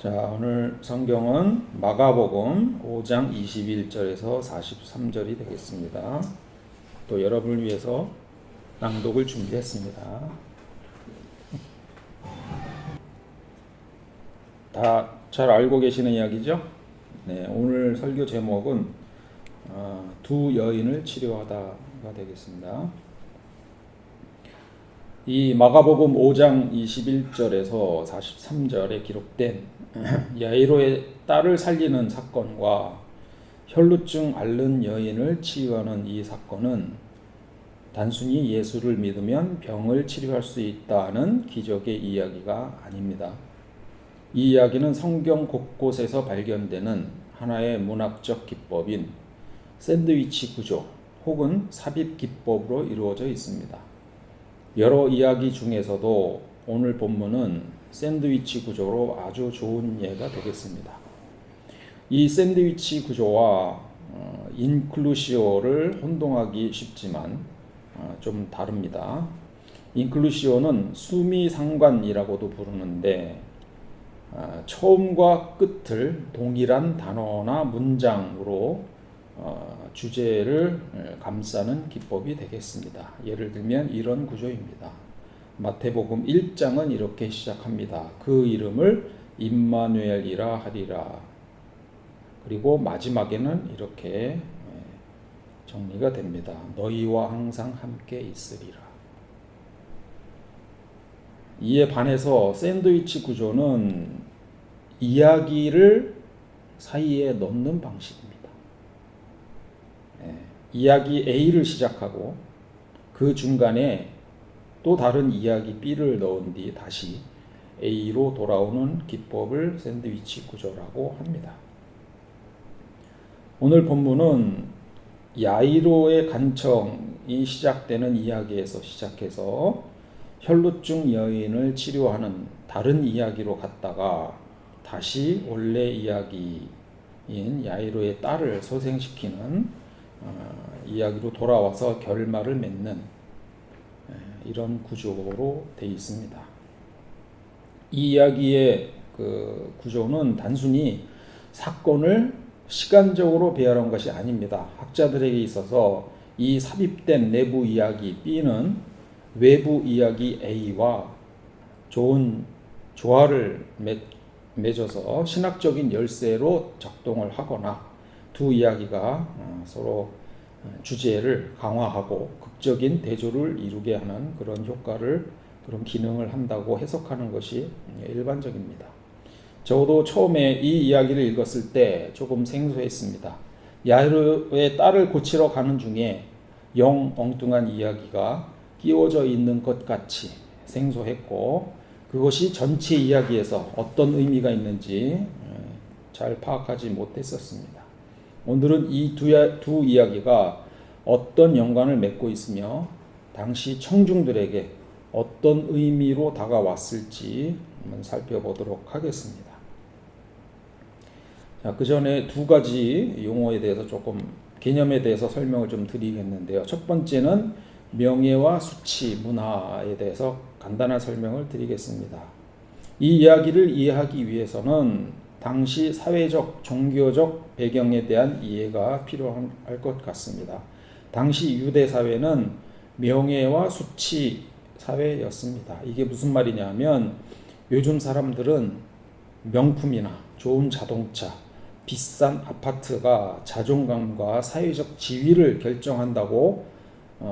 자, 오늘 성경은 마가복음 5장 21절에서 43절이 되겠습니다. 또 여러분을 위해서 낭독을 준비했습니다. 다 잘 알고 계시는 이야기죠? 네, 오늘 설교 제목은 두 여인을 치료하다가 되겠습니다. 이 마가복음 5장 21절에서 43절에 기록된 야이로의 딸을 살리는 사건과 혈루증 앓는 여인을 치유하는 이 사건은 단순히 예수를 믿으면 병을 치료할 수 있다는 기적의 이야기가 아닙니다. 이 이야기는 성경 곳곳에서 발견되는 하나의 문학적 기법인 샌드위치 구조 혹은 삽입 기법으로 이루어져 있습니다. 여러 이야기 중에서도 오늘 본문은 샌드위치 구조로 아주 좋은 예가 되겠습니다. 이 샌드위치 구조와 인클루시오를 혼동하기 쉽지만 좀 다릅니다. 인클루시오는 수미상관이라고도 부르는데 처음과 끝을 동일한 단어나 문장으로 주제를 감싸는 기법이 되겠습니다. 예를 들면 이런 구조입니다. 마태복음 1장은 이렇게 시작합니다. 그 이름을 임마누엘이라 하리라. 그리고 마지막에는 이렇게 정리가 됩니다. 너희와 항상 함께 있으리라. 이에 반해서 샌드위치 구조는 이야기를 사이에 넣는 방식입니다. 이야기 A를 시작하고 그 중간에 또 다른 이야기 B를 넣은 뒤 다시 A로 돌아오는 기법을 샌드위치 구조라고 합니다. 오늘 본문은 야이로의 간청이 시작되는 이야기에서 시작해서 혈루증 여인을 치료하는 다른 이야기로 갔다가 다시 원래 이야기인 야이로의 딸을 소생시키는 이야기로 돌아와서 결말을 맺는 이런 구조로 되어 있습니다. 이 이야기의 그 구조는 단순히 사건을 시간적으로 배열한 것이 아닙니다. 학자들에게 있어서 이 삽입된 내부 이야기 B는 외부 이야기 A와 좋은 조화를 맺어서 신학적인 열쇠로 작동을 하거나 두 이야기가 서로 주제를 강화하고 극적인 대조를 이루게 하는 그런 효과를, 그런 기능을 한다고 해석하는 것이 일반적입니다. 저도 처음에 이 이야기를 읽었을 때 조금 생소했습니다. 야이로의 딸을 고치러 가는 중에 영 엉뚱한 이야기가 끼워져 있는 것 같이 생소했고, 그것이 전체 이야기에서 어떤 의미가 있는지 잘 파악하지 못했었습니다. 오늘은 이 두 이야기가 어떤 연관을 맺고 있으며 당시 청중들에게 어떤 의미로 다가왔을지 한번 살펴보도록 하겠습니다. 자, 그 전에 두 가지 용어에 대해서 조금 개념에 대해서 설명을 좀 드리겠는데요. 첫 번째는 명예와 수치, 문화에 대해서 간단한 설명을 드리겠습니다. 이 이야기를 이해하기 위해서는 당시 사회적, 종교적 배경에 대한 이해가 필요할 것 같습니다. 당시 유대 사회는 명예와 수치 사회였습니다. 이게 무슨 말이냐면 요즘 사람들은 명품이나 좋은 자동차, 비싼 아파트가 자존감과 사회적 지위를 결정한다고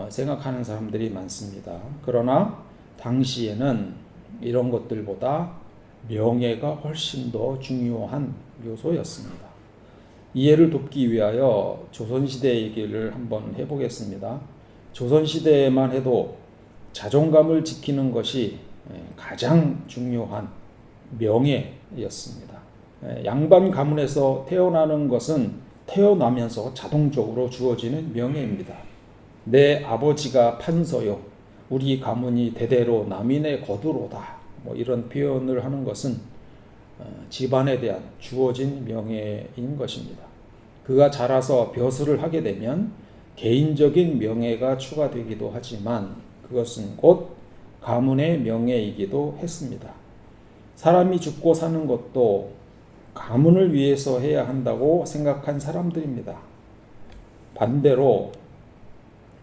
생각하는 사람들이 많습니다. 그러나 당시에는 이런 것들보다 명예가 훨씬 더 중요한 요소였습니다. 이해를 돕기 위하여 조선시대 얘기를 한번 해보겠습니다. 조선시대에만 해도 자존감을 지키는 것이 가장 중요한 명예였습니다. 양반 가문에서 태어나는 것은 태어나면서 자동적으로 주어지는 명예입니다. 내 아버지가 판서요, 우리 가문이 대대로 남인의 거두로다, 이런 표현을 하는 것은 집안에 대한 주어진 명예인 것입니다. 그가 자라서 벼슬을 하게 되면 개인적인 명예가 추가되기도 하지만 그것은 곧 가문의 명예이기도 했습니다. 사람이 죽고 사는 것도 가문을 위해서 해야 한다고 생각한 사람들입니다. 반대로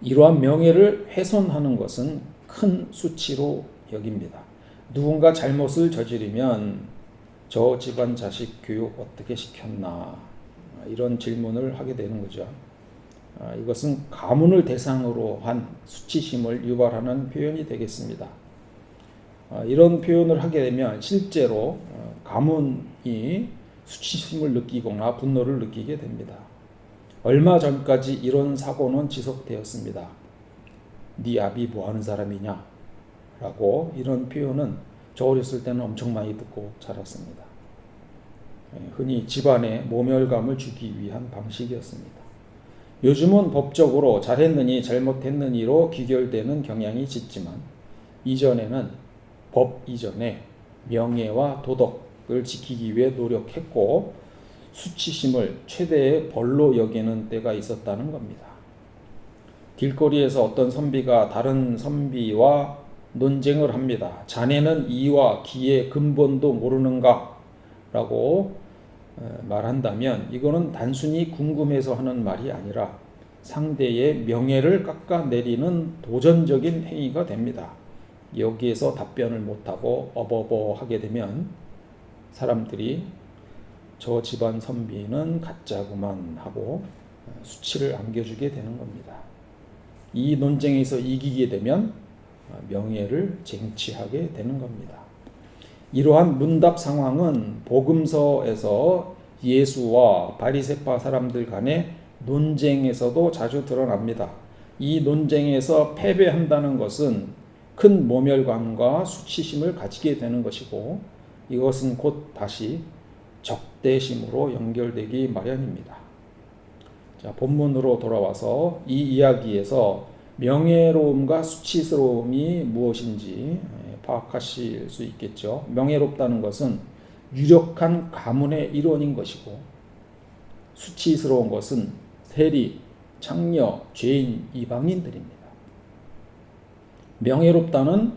이러한 명예를 훼손하는 것은 큰 수치로 여깁니다. 누군가 잘못을 저지르면 저 집안 자식 교육 어떻게 시켰나 이런 질문을 하게 되는 거죠. 이것은 가문을 대상으로 한 수치심을 유발하는 표현이 되겠습니다. 이런 표현을 하게 되면 실제로 가문이 수치심을 느끼거나 분노를 느끼게 됩니다. 얼마 전까지 이런 사고는 지속되었습니다. 네 아비 뭐 하는 사람이냐? 라고 이런 표현은 저 어렸을 때는 엄청 많이 듣고 자랐습니다. 흔히 집안에 모멸감을 주기 위한 방식이었습니다. 요즘은 법적으로 잘했느니 잘못했느니로 귀결되는 경향이 짙지만 이전에는 법 이전에 명예와 도덕을 지키기 위해 노력했고 수치심을 최대의 벌로 여기는 때가 있었다는 겁니다. 길거리에서 어떤 선비가 다른 선비와 논쟁을 합니다. 자네는 이와 기의 근본도 모르는가? 라고 말한다면 이거는 단순히 궁금해서 하는 말이 아니라 상대의 명예를 깎아내리는 도전적인 행위가 됩니다. 여기에서 답변을 못하고 어버버하게 되면 사람들이 저 집안 선비는 가짜구만 하고 수치를 안겨주게 되는 겁니다. 이 논쟁에서 이기게 되면 명예를 쟁취하게 되는 겁니다. 이러한 문답 상황은 복음서에서 예수와 바리새파 사람들 간의 논쟁에서도 자주 드러납니다. 이 논쟁에서 패배한다는 것은 큰 모멸감과 수치심을 가지게 되는 것이고 이것은 곧 다시 적대심으로 연결되기 마련입니다. 자, 본문으로 돌아와서 이 이야기에서 명예로움과 수치스러움이 무엇인지 파악하실 수 있겠죠. 명예롭다는 것은 유력한 가문의 일원인 것이고 수치스러운 것은 세리, 창녀, 죄인, 이방인들입니다. 명예롭다는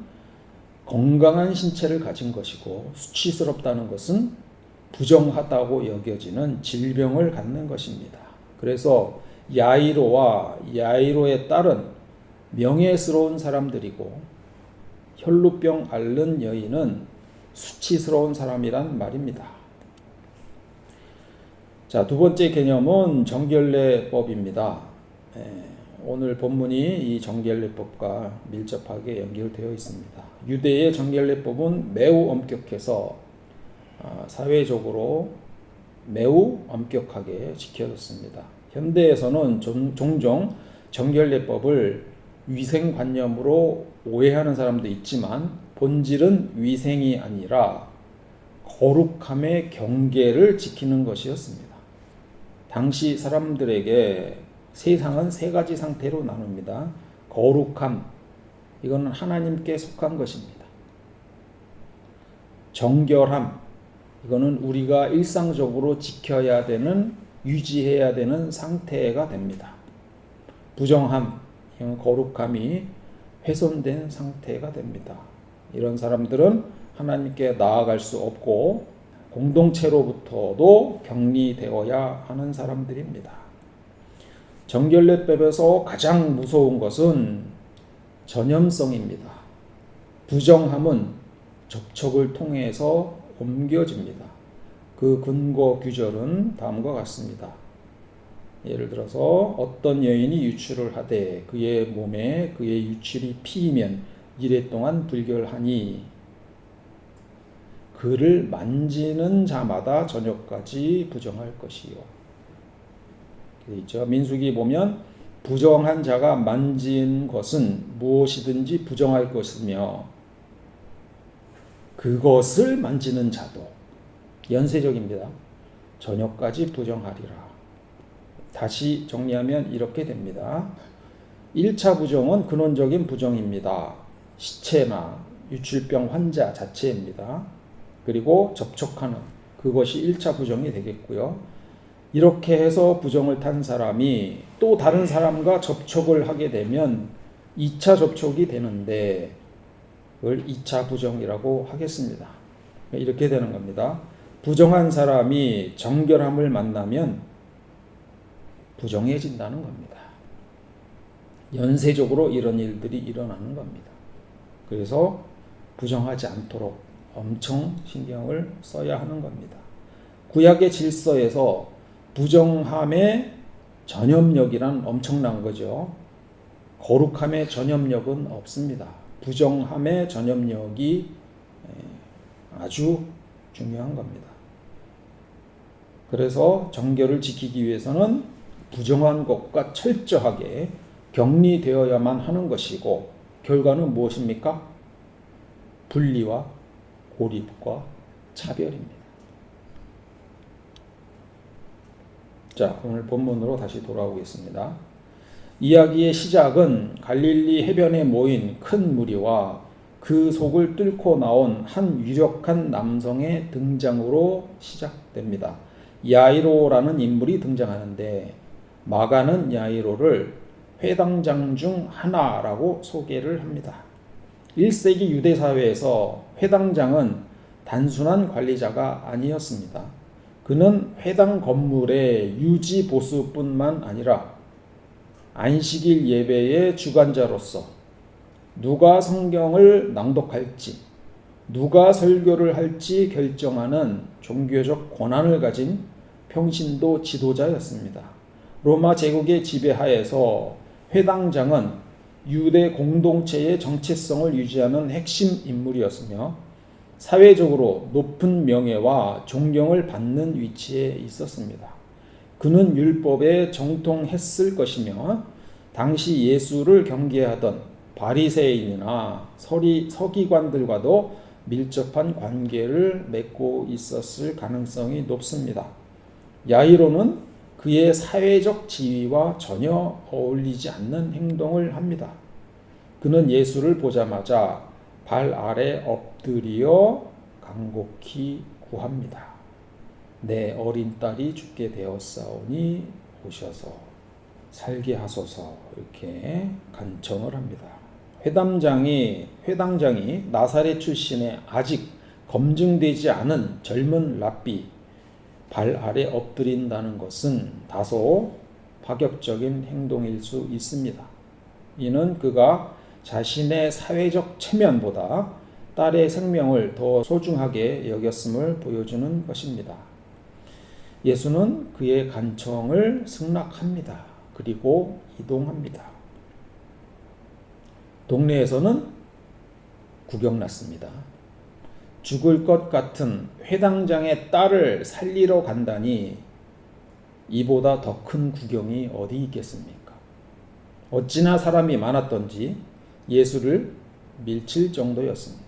건강한 신체를 가진 것이고 수치스럽다는 것은 부정하다고 여겨지는 질병을 갖는 것입니다. 그래서 야이로와 야이로의 딸은 명예스러운 사람들이고 혈루병 앓는 여인은 수치스러운 사람이란 말입니다. 자, 두 번째 개념은 정결례법입니다. 오늘 본문이 이 정결례법과 밀접하게 연결되어 있습니다. 유대의 정결례법은 매우 엄격해서 사회적으로 매우 엄격하게 지켜졌습니다. 현대에서는 종종 정결례법을 위생관념으로 오해하는 사람도 있지만 본질은 위생이 아니라 거룩함의 경계를 지키는 것이었습니다. 당시 사람들에게 세상은 세 가지 상태로 나눕니다. 거룩함, 이거는 하나님께 속한 것입니다. 정결함, 이거는 우리가 일상적으로 지켜야 되는, 유지해야 되는 상태가 됩니다. 부정함, 이건 거룩함이 훼손된 상태가 됩니다. 이런 사람들은 하나님께 나아갈 수 없고 공동체로부터도 격리되어야 하는 사람들입니다. 정결례법에서 가장 무서운 것은 전염성입니다. 부정함은 접촉을 통해서 옮겨집니다. 그 근거 규절은 다음과 같습니다. 예를 들어서 어떤 여인이 유출을 하되 그의 몸에 그의 유출이 피이면 이래 동안 불결하니 그를 만지는 자마다 저녁까지 부정할 것이요. 있죠. 민수기 보면 부정한 자가 만진 것은 무엇이든지 부정할 것이며 그것을 만지는 자도 연쇄적입니다. 저녁까지 부정하리라. 다시 정리하면 이렇게 됩니다. 1차 부정은 근원적인 부정입니다. 시체나 유출병 환자 자체입니다. 그리고 접촉하는 그것이 1차 부정이 되겠고요. 이렇게 해서 부정을 탄 사람이 또 다른 사람과 접촉을 하게 되면 2차 접촉이 되는데 그걸 2차 부정이라고 하겠습니다. 이렇게 되는 겁니다. 부정한 사람이 정결함을 만나면 부정해진다는 겁니다. 연쇄적으로 이런 일들이 일어나는 겁니다. 그래서 부정하지 않도록 엄청 신경을 써야 하는 겁니다. 구약의 질서에서 부정함의 전염력이란 엄청난 거죠. 거룩함의 전염력은 없습니다. 부정함의 전염력이 아주 중요한 겁니다. 그래서 정결을 지키기 위해서는 부정한 것과 철저하게 격리되어야만 하는 것이고, 결과는 무엇입니까? 분리와 고립과 차별입니다. 자, 오늘 본문으로 다시 돌아오겠습니다. 이야기의 시작은 갈릴리 해변에 모인 큰 무리와 그 속을 뚫고 나온 한 유력한 남성의 등장으로 시작됩니다. 야이로라는 인물이 등장하는데, 마가는 야이로를 회당장 중 하나라고 소개를 합니다. 1세기 유대 사회에서 회당장은 단순한 관리자가 아니었습니다. 그는 회당 건물의 유지 보수뿐만 아니라 안식일 예배의 주관자로서 누가 성경을 낭독할지, 누가 설교를 할지 결정하는 종교적 권한을 가진 평신도 지도자였습니다. 로마 제국의 지배하에서 회당장은 유대 공동체의 정체성을 유지하는 핵심 인물이었으며 사회적으로 높은 명예와 존경을 받는 위치에 있었습니다. 그는 율법에 정통했을 것이며 당시 예수를 경계하던 바리새인이나 서기관들과도 밀접한 관계를 맺고 있었을 가능성이 높습니다. 야이로는 그의 사회적 지위와 전혀 어울리지 않는 행동을 합니다. 그는 예수를 보자마자 발 아래 엎드려 간곡히 구합니다. 내 어린 딸이 죽게 되었사오니 오셔서 살게 하소서, 이렇게 간청을 합니다. 회당장이 나사렛 출신의 아직 검증되지 않은 젊은 랍비 발 아래 엎드린다는 것은 다소 파격적인 행동일 수 있습니다. 이는 그가 자신의 사회적 체면보다 딸의 생명을 더 소중하게 여겼음을 보여주는 것입니다. 예수는 그의 간청을 승낙합니다. 그리고 이동합니다. 동네에서는 구경났습니다. 죽을 것 같은 회당장의 딸을 살리러 간다니 이보다 더 큰 구경이 어디 있겠습니까? 어찌나 사람이 많았던지 예수를 밀칠 정도였습니다.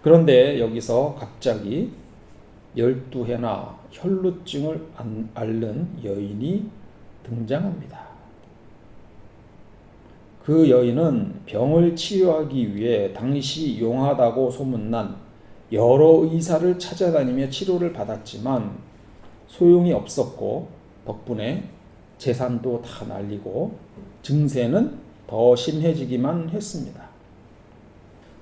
그런데 여기서 갑자기 12해나 혈루증을 앓는 여인이 등장합니다. 그 여인은 병을 치유하기 위해 당시 용하다고 소문난 여러 의사를 찾아다니며 치료를 받았지만 소용이 없었고, 덕분에 재산도 다 날리고 증세는 더 심해지기만 했습니다.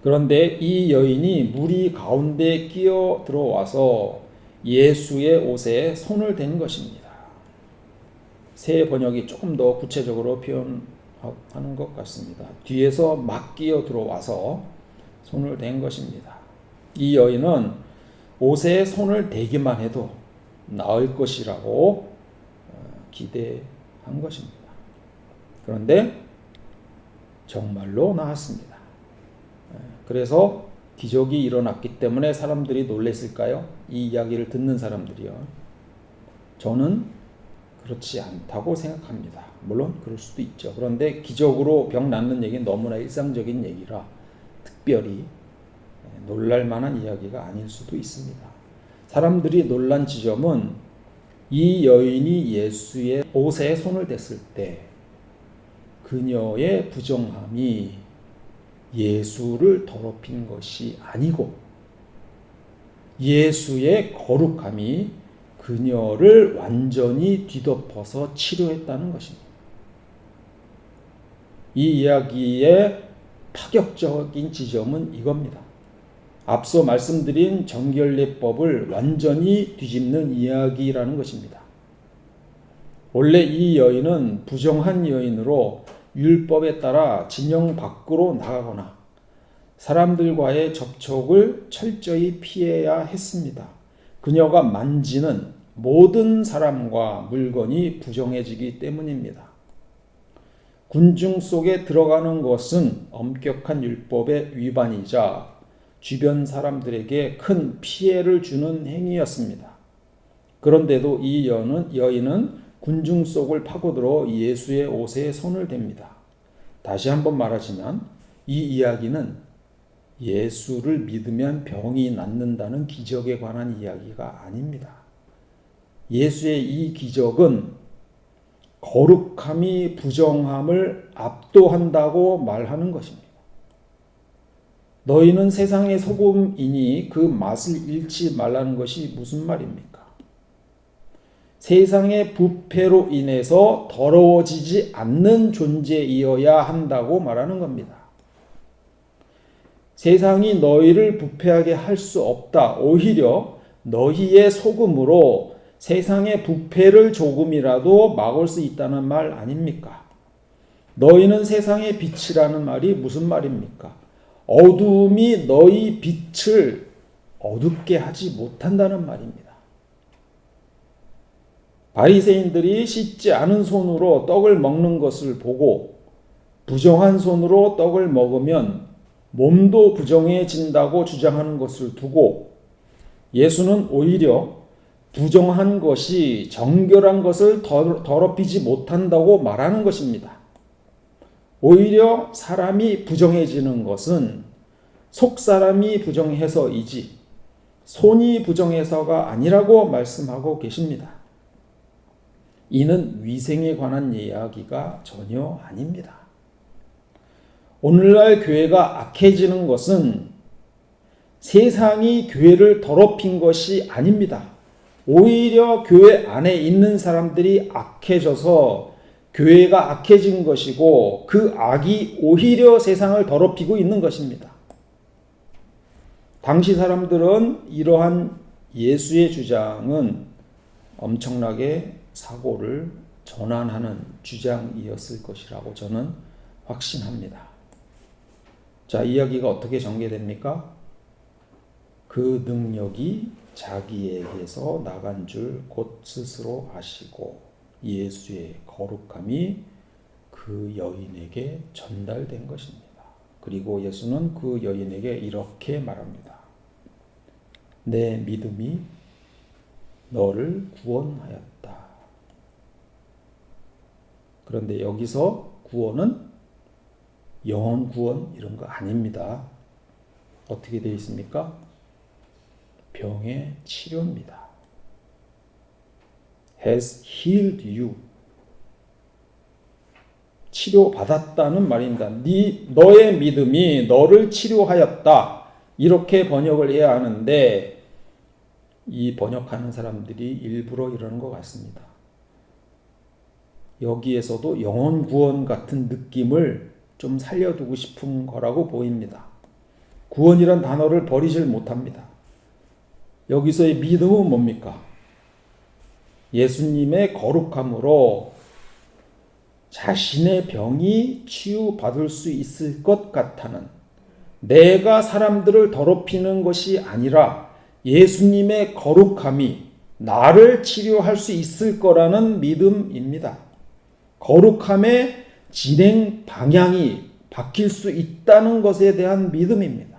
그런데 이 여인이 무리 가운데 끼어 들어와서 예수의 옷에 손을 댄 것입니다. 새 번역이 조금 더 구체적으로 표현하는 것 같습니다. 뒤에서 막 끼어 들어와서 손을 댄 것입니다. 이 여인은 옷에 손을 대기만 해도 나을 것이라고 기대한 것입니다. 그런데 정말로 나았습니다. 그래서 기적이 일어났기 때문에 사람들이 놀랐을까요? 이 이야기를 듣는 사람들이요. 저는 그렇지 않다고 생각합니다. 물론 그럴 수도 있죠. 그런데 기적으로 병 낫는 얘기는 너무나 일상적인 얘기라 특별히 놀랄 만한 이야기가 아닐 수도 있습니다. 사람들이 놀란 지점은 이 여인이 예수의 옷에 손을 댔을 때 그녀의 부정함이 예수를 더럽힌 것이 아니고 예수의 거룩함이 그녀를 완전히 뒤덮어서 치료했다는 것입니다. 이 이야기의 파격적인 지점은 이겁니다. 앞서 말씀드린 정결례법을 완전히 뒤집는 이야기라는 것입니다. 원래 이 여인은 부정한 여인으로 율법에 따라 진영 밖으로 나가거나 사람들과의 접촉을 철저히 피해야 했습니다. 그녀가 만지는 모든 사람과 물건이 부정해지기 때문입니다. 군중 속에 들어가는 것은 엄격한 율법의 위반이자 주변 사람들에게 큰 피해를 주는 행위였습니다. 그런데도 이 여인은 군중 속을 파고들어 예수의 옷에 손을 댑니다. 다시 한번 말하지만 이 이야기는 예수를 믿으면 병이 낫는다는 기적에 관한 이야기가 아닙니다. 예수의 이 기적은 거룩함이 부정함을 압도한다고 말하는 것입니다. 너희는 세상의 소금이니 그 맛을 잃지 말라는 것이 무슨 말입니까? 세상의 부패로 인해서 더러워지지 않는 존재이어야 한다고 말하는 겁니다. 세상이 너희를 부패하게 할 수 없다. 오히려 너희의 소금으로 세상의 부패를 조금이라도 막을 수 있다는 말 아닙니까? 너희는 세상의 빛이라는 말이 무슨 말입니까? 어두움이 너희 빛을 어둡게 하지 못한다는 말입니다. 바리새인들이 씻지 않은 손으로 떡을 먹는 것을 보고 부정한 손으로 떡을 먹으면 몸도 부정해진다고 주장하는 것을 두고 예수는 오히려 부정한 것이 정결한 것을 더럽히지 못한다고 말하는 것입니다. 오히려 사람이 부정해지는 것은 속사람이 부정해서이지 손이 부정해서가 아니라고 말씀하고 계십니다. 이는 위생에 관한 이야기가 전혀 아닙니다. 오늘날 교회가 악해지는 것은 세상이 교회를 더럽힌 것이 아닙니다. 오히려 교회 안에 있는 사람들이 악해져서 교회가 악해진 것이고 그 악이 오히려 세상을 더럽히고 있는 것입니다. 당시 사람들은 이러한 예수의 주장은 엄청나게 사고를 전환하는 주장이었을 것이라고 저는 확신합니다. 자, 이야기가 어떻게 전개됩니까? 그 능력이 자기에게서 나간 줄 곧 스스로 아시고 예수의 거룩함이 그 여인에게 전달된 것입니다. 그리고 예수는 그 여인에게 이렇게 말합니다. 내 믿음이 너를 구원하였다. 그런데 여기서 구원은 영혼 구원 이런 거 아닙니다. 어떻게 되어 있습니까? 병의 치료입니다. has healed you. 치료받았다는 말입니다. 너의 믿음이 너를 치료하였다. 이렇게 번역을 해야 하는데 이 번역하는 사람들이 일부러 이러는 것 같습니다. 여기에서도 영혼 구원 같은 느낌을 좀 살려두고 싶은 거라고 보입니다. 구원이란 단어를 버리질 못합니다. 여기서의 믿음은 뭡니까? 예수님의 거룩함으로 자신의 병이 치유받을 수 있을 것 같다는, 내가 사람들을 더럽히는 것이 아니라 예수님의 거룩함이 나를 치료할 수 있을 거라는 믿음입니다. 거룩함의 진행 방향이 바뀔 수 있다는 것에 대한 믿음입니다.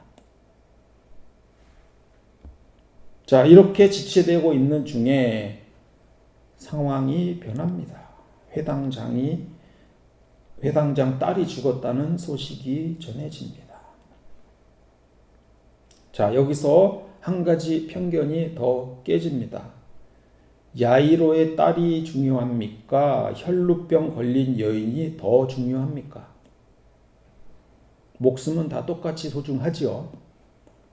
자, 이렇게 지체되고 있는 중에 상황이 변합니다. 회당장 딸이 죽었다는 소식이 전해집니다. 자, 여기서 한 가지 편견이 더 깨집니다. 야이로의 딸이 중요합니까? 혈루병 걸린 여인이 더 중요합니까? 목숨은 다 똑같이 소중하지요.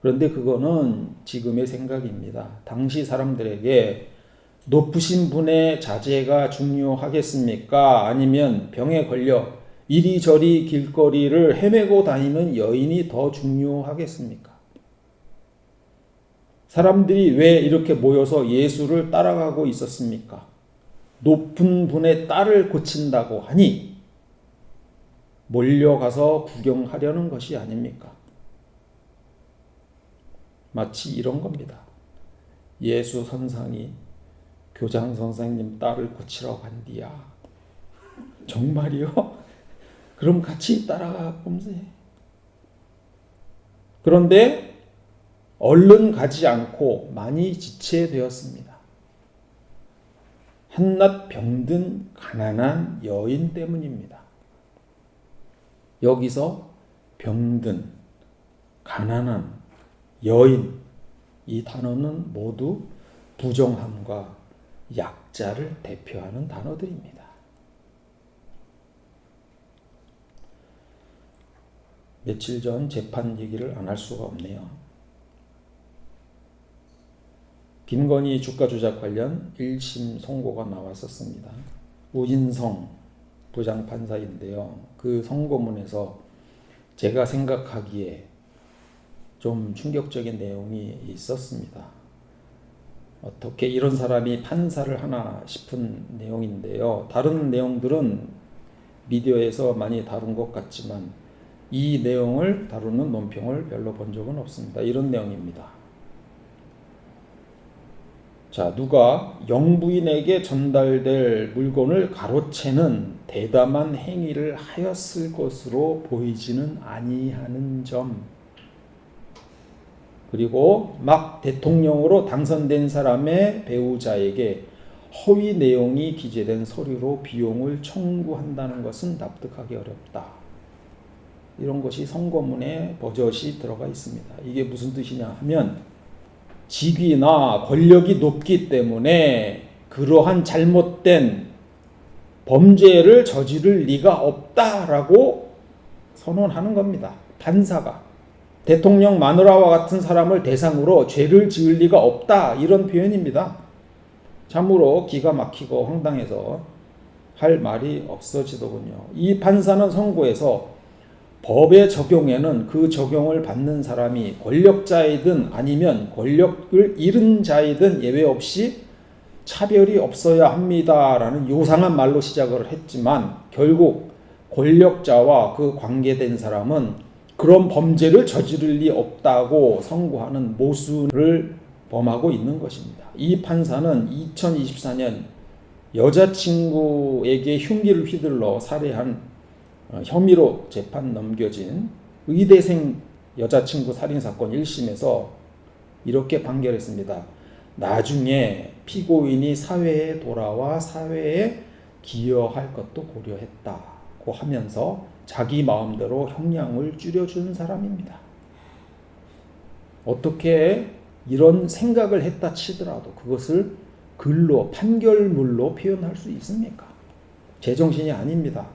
그런데 그거는 지금의 생각입니다. 당시 사람들에게 높으신 분의 자제가 중요하겠습니까? 아니면 병에 걸려 이리저리 길거리를 헤매고 다니는 여인이 더 중요하겠습니까? 사람들이 왜 이렇게 모여서 예수를 따라가고 있었습니까? 높은 분의 딸을 고친다고 하니 몰려가서 구경하려는 것이 아닙니까? 마치 이런 겁니다. 예수 선상이 교장 선생님 딸을 고치라고 한디야. 정말이요? 그럼 같이 따라가 봄세. 그런데 얼른 가지 않고 많이 지체되었습니다. 한낱 병든 가난한 여인 때문입니다. 여기서 병든, 가난한, 여인, 이 단어는 모두 부정함과 약자를 대표하는 단어들입니다. 며칠 전 재판 얘기를 안 할 수가 없네요. 김건희 주가 조작 관련 1심 선고가 나왔었습니다. 우인성 부장판사인데요. 그 선고문에서 제가 생각하기에 좀 충격적인 내용이 있었습니다. 어떻게 이런 사람이 판사를 하나 싶은 내용인데요. 다른 내용들은 미디어에서 많이 다룬 것 같지만 이 내용을 다루는 논평을 별로 본 적은 없습니다. 이런 내용입니다. 자, 누가 영부인에게 전달될 물건을 가로채는 대담한 행위를 하였을 것으로 보이지는 아니하는 점, 그리고 막 대통령으로 당선된 사람의 배우자에게 허위 내용이 기재된 서류로 비용을 청구한다는 것은 납득하기 어렵다. 이런 것이 선고문에 버젓이 들어가 있습니다. 이게 무슨 뜻이냐 하면 직위나 권력이 높기 때문에 그러한 잘못된 범죄를 저지를 리가 없다라고 선언하는 겁니다. 판사가. 대통령 마누라와 같은 사람을 대상으로 죄를 지을 리가 없다, 이런 표현입니다. 참으로 기가 막히고 황당해서 할 말이 없어지더군요. 이 판사는 선고에서 법의 적용에는 그 적용을 받는 사람이 권력자이든 아니면 권력을 잃은 자이든 예외 없이 차별이 없어야 합니다라는 요상한 말로 시작을 했지만 결국 권력자와 그 관계된 사람은 그런 범죄를 저지를 리 없다고 선고하는 모순을 범하고 있는 것입니다. 이 판사는 2024년 여자친구에게 흉기를 휘둘러 살해한 혐의로 재판 넘겨진 의대생 여자친구 살인사건 1심에서 이렇게 판결했습니다. 나중에 피고인이 사회에 돌아와 사회에 기여할 것도 고려했다고 하면서 자기 마음대로 형량을 줄여준 사람입니다. 어떻게 이런 생각을 했다 치더라도 그것을 글로, 판결문로 표현할 수 있습니까? 제정신이 아닙니다.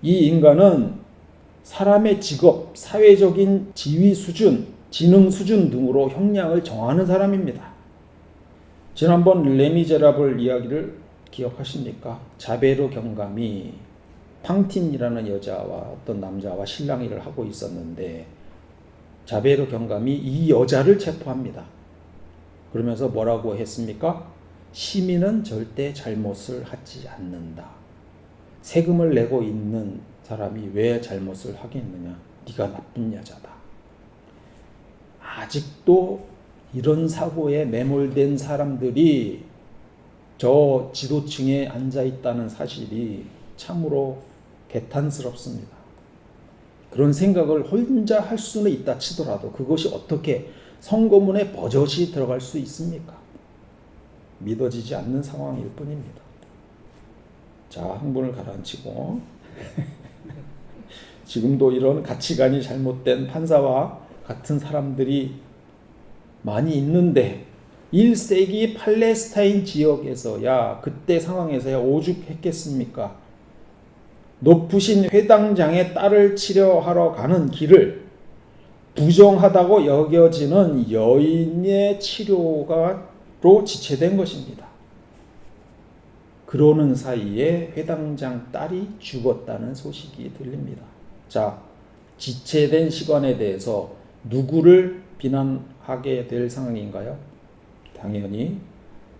이 인간은 사람의 직업, 사회적인 지위 수준, 지능 수준 등으로 형량을 정하는 사람입니다. 지난번 레미제라블 이야기를 기억하십니까? 자베르 경감이 팡틴이라는 여자와 어떤 남자와 실랑이를 하고 있었는데 자베르 경감이 이 여자를 체포합니다. 그러면서 뭐라고 했습니까? 시민은 절대 잘못을 하지 않는다. 세금을 내고 있는 사람이 왜 잘못을 하겠느냐? 네가 나쁜 여자다. 아직도 이런 사고에 매몰된 사람들이 저 지도층에 앉아 있다는 사실이 참으로 개탄스럽습니다. 그런 생각을 혼자 할 수는 있다 치더라도 그것이 어떻게 선고문에 버젓이 들어갈 수 있습니까? 믿어지지 않는 상황일 뿐입니다. 자, 흥분을 가라앉히고 지금도 이런 가치관이 잘못된 판사와 같은 사람들이 많이 있는데 1세기 팔레스타인 지역에서야 그때 상황에서야 오죽했겠습니까? 높으신 회당장의 딸을 치료하러 가는 길을 부정하다고 여겨지는 여인의 치료가로 지체된 것입니다. 그러는 사이에 회당장 딸이 죽었다는 소식이 들립니다. 자, 지체된 시간에 대해서 누구를 비난하는 하게 될 상황인가요? 당연히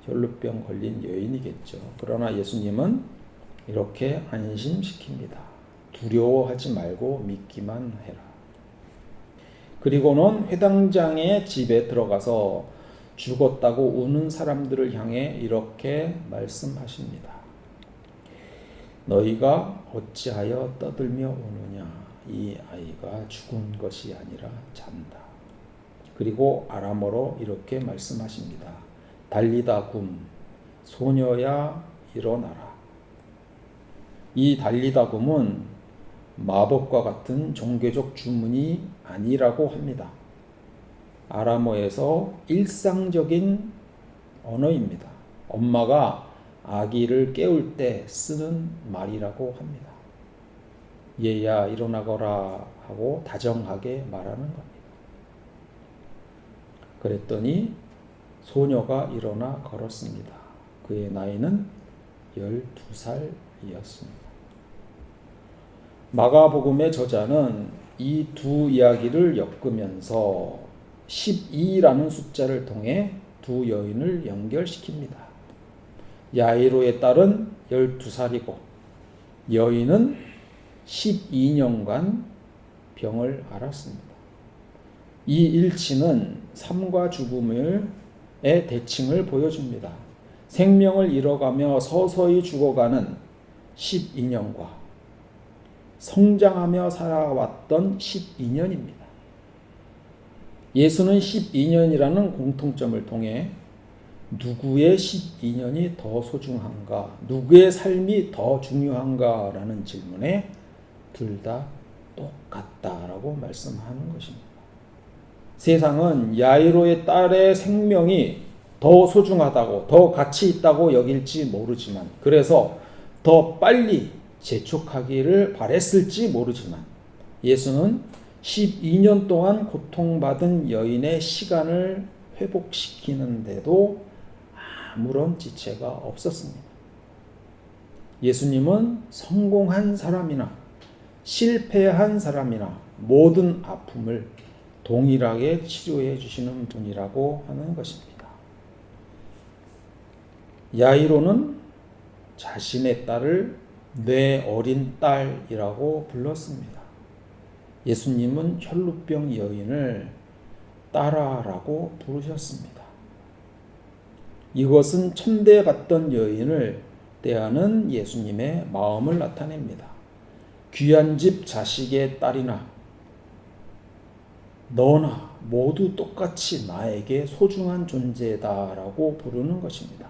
혈루병 걸린 여인이겠죠. 그러나 예수님은 이렇게 안심시킵니다. 두려워하지 말고 믿기만 해라. 그리고는 회당장의 집에 들어가서 죽었다고 우는 사람들을 향해 이렇게 말씀하십니다. 너희가 어찌하여 떠들며 우느냐? 이 아이가 죽은 것이 아니라 잔다. 그리고 아람어로 이렇게 말씀하십니다. 달리다 굼, 소녀야 일어나라. 이 달리다 굼은 마법과 같은 종교적 주문이 아니라고 합니다. 아람어에서 일상적인 언어입니다. 엄마가 아기를 깨울 때 쓰는 말이라고 합니다. 얘야 일어나거라 하고 다정하게 말하는 겁니다. 그랬더니 소녀가 일어나 걸었습니다. 그의 나이는 12살이었습니다. 마가복음의 저자는 이 두 이야기를 엮으면서 12라는 숫자를 통해 두 여인을 연결시킵니다. 야이로의 딸은 12살이고 여인은 12년간 병을 앓았습니다. 이 일치는 삶과 죽음의 대칭을 보여줍니다. 생명을 잃어가며 서서히 죽어가는 12년과 성장하며 살아왔던 12년입니다. 예수는 12년이라는 공통점을 통해 누구의 12년이 더 소중한가, 누구의 삶이 더 중요한가 라는 질문에 둘 다 똑같다라고 말씀하는 것입니다. 세상은 야이로의 딸의 생명이 더 소중하다고, 더 가치 있다고 여길지 모르지만, 그래서 더 빨리 재촉하기를 바랬을지 모르지만, 예수는 12년 동안 고통받은 여인의 시간을 회복시키는데도 아무런 지체가 없었습니다. 예수님은 성공한 사람이나 실패한 사람이나 모든 아픔을 동일하게 치료해 주시는 분이라고 하는 것입니다. 야이로는 자신의 딸을 내 어린 딸이라고 불렀습니다. 예수님은 혈루병 여인을 딸아라고 부르셨습니다. 이것은 천대받던 여인을 대하는 예수님의 마음을 나타냅니다. 귀한 집 자식의 딸이나 너나 모두 똑같이 나에게 소중한 존재다라고 부르는 것입니다.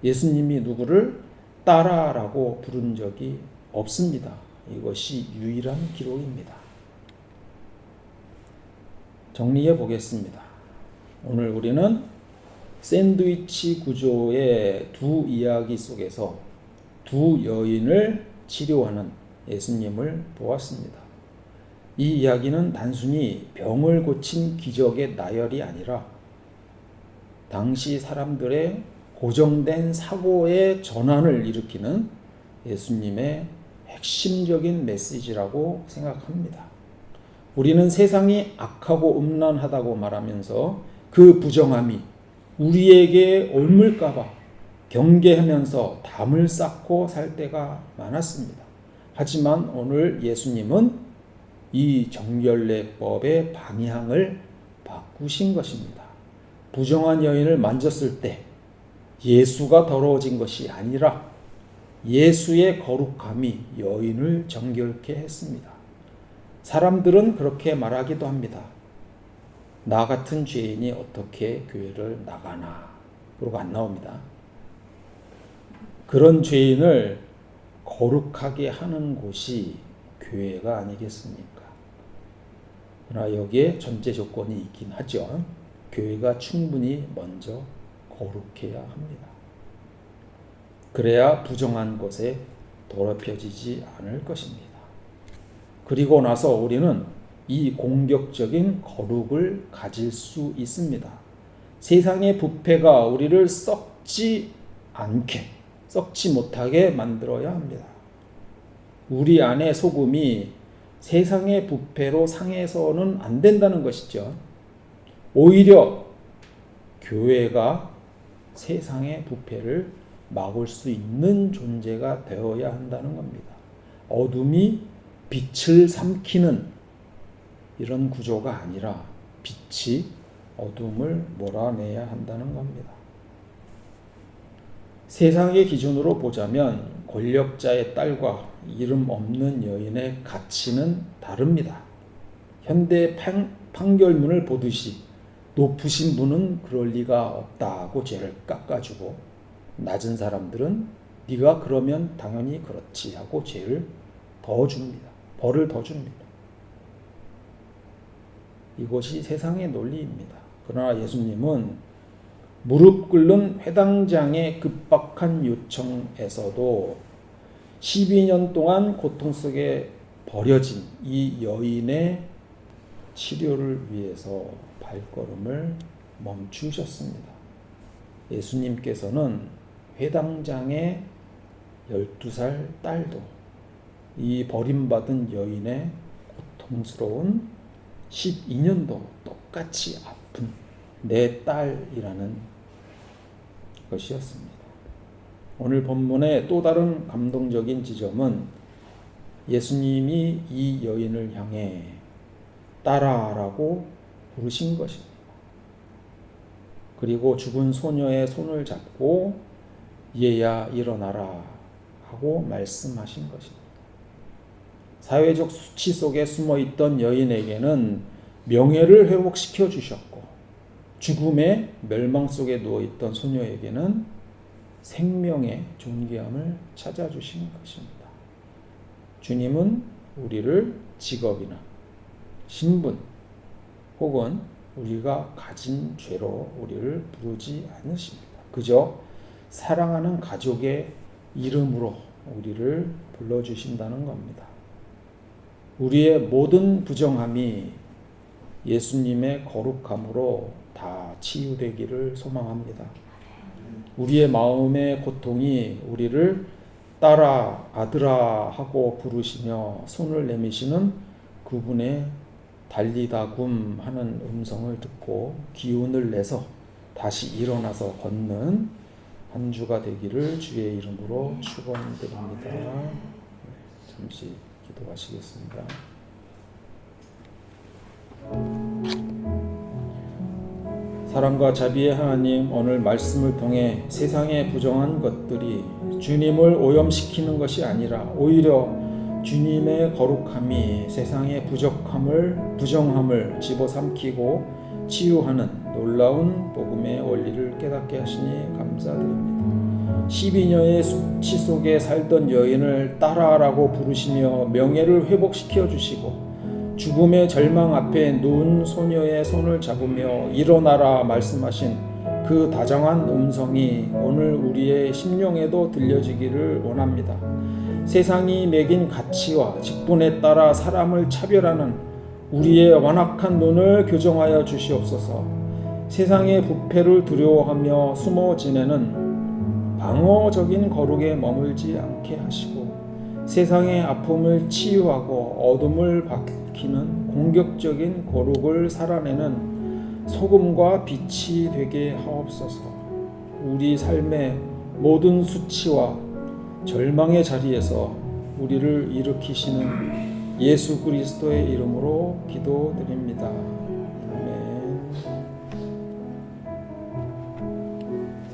예수님이 누구를 딸아라고 부른 적이 없습니다. 이것이 유일한 기록입니다. 정리해 보겠습니다. 오늘 우리는 샌드위치 구조의 두 이야기 속에서 두 여인을 치료하는 예수님을 보았습니다. 이 이야기는 단순히 병을 고친 기적의 나열이 아니라 당시 사람들의 고정된 사고의 전환을 일으키는 예수님의 핵심적인 메시지라고 생각합니다. 우리는 세상이 악하고 음란하다고 말하면서 그 부정함이 우리에게 옮을까봐 경계하면서 담을 쌓고 살 때가 많았습니다. 하지만 오늘 예수님은 이 정결례법의 방향을 바꾸신 것입니다. 부정한 여인을 만졌을 때 예수가 더러워진 것이 아니라 예수의 거룩함이 여인을 정결케 했습니다. 사람들은 그렇게 말하기도 합니다. 나 같은 죄인이 어떻게 교회를 나가나? 그러고 안 나옵니다. 그런 죄인을 거룩하게 하는 곳이 교회가 아니겠습니까? 그러나 여기에 전제 조건이 있긴 하죠. 교회가 충분히 먼저 거룩해야 합니다. 그래야 부정한 것에 더럽혀지지 않을 것입니다. 그리고 나서 우리는 이 공격적인 거룩을 가질 수 있습니다. 세상의 부패가 우리를 썩지 못하게 만들어야 합니다. 우리 안에 소금이 세상의 부패로 상해서는 안 된다는 것이죠. 오히려 교회가 세상의 부패를 막을 수 있는 존재가 되어야 한다는 겁니다. 어둠이 빛을 삼키는 이런 구조가 아니라 빛이 어둠을 몰아내야 한다는 겁니다. 세상의 기준으로 보자면 권력자의 딸과 이름 없는 여인의 가치는 다릅니다. 현대 판결문을 보듯이 높으신 분은 그럴 리가 없다고 죄를 깎아주고 낮은 사람들은 네가 그러면 당연히 그렇지 하고 죄를 더 줍니다. 벌을 더 줍니다. 이것이 세상의 논리입니다. 그러나 예수님은 무릎 꿇는 회당장의 급박한 요청에서도 12년 동안 고통 속에 버려진 이 여인의 치료를 위해서 발걸음을 멈추셨습니다. 예수님께서는 회당장의 12살 딸도 이 버림받은 여인의 고통스러운 12년도 똑같이 아픈 내 딸이라는 것이었습니다. 오늘 본문의 또 다른 감동적인 지점은 예수님이 이 여인을 향해 딸아라고 부르신 것입니다. 그리고 죽은 소녀의 손을 잡고 얘야 일어나라 하고 말씀하신 것입니다. 사회적 수치 속에 숨어있던 여인에게는 명예를 회복시켜 주셨고 죽음의 멸망 속에 누워있던 소녀에게는 생명의 존귀함을 찾아주신 것입니다. 주님은 우리를 직업이나 신분 혹은 우리가 가진 죄로 우리를 부르지 않으십니다. 그저 사랑하는 가족의 이름으로 우리를 불러주신다는 겁니다. 우리의 모든 부정함이 예수님의 거룩함으로 다 치유되기를 소망합니다. 우리의 마음의 고통이 우리를 딸아, 아들아 하고 부르시며 손을 내미시는 그분의 달리다굼 하는 음성을 듣고 기운을 내서 다시 일어나서 걷는 한 주가 되기를 주의 이름으로 축원드립니다. 잠시 기도하시겠습니다. 사랑과 자비의 하나님, 오늘 말씀을 통해 세상의 부정한 것들이 주님을 오염시키는 것이 아니라 오히려 주님의 거룩함이 세상의 부정함을 집어삼키고 치유하는 놀라운 복음의 원리를 깨닫게 하시니 감사드립니다. 12년의 수치 속에 살던 여인을 딸아라고 부르시며 명예를 회복시켜 주시고 죽음의 절망 앞에 누운 소녀의 손을 잡으며 일어나라 말씀하신 그 다정한 음성이 오늘 우리의 심령에도 들려지기를 원합니다. 세상이 매긴 가치와 직분에 따라 사람을 차별하는 우리의 완악한 눈을 교정하여 주시옵소서. 세상의 부패를 두려워하며 숨어 지내는 방어적인 거룩에 머물지 않게 하시고 세상의 아픔을 치유하고 어둠을 밝히는 공격적인 거룩을 살아내는 소금과 빛이 되게 하옵소서. 우리 삶의 모든 수치와 절망의 자리에서 우리를 일으키시는 예수 그리스도의 이름으로 기도드립니다.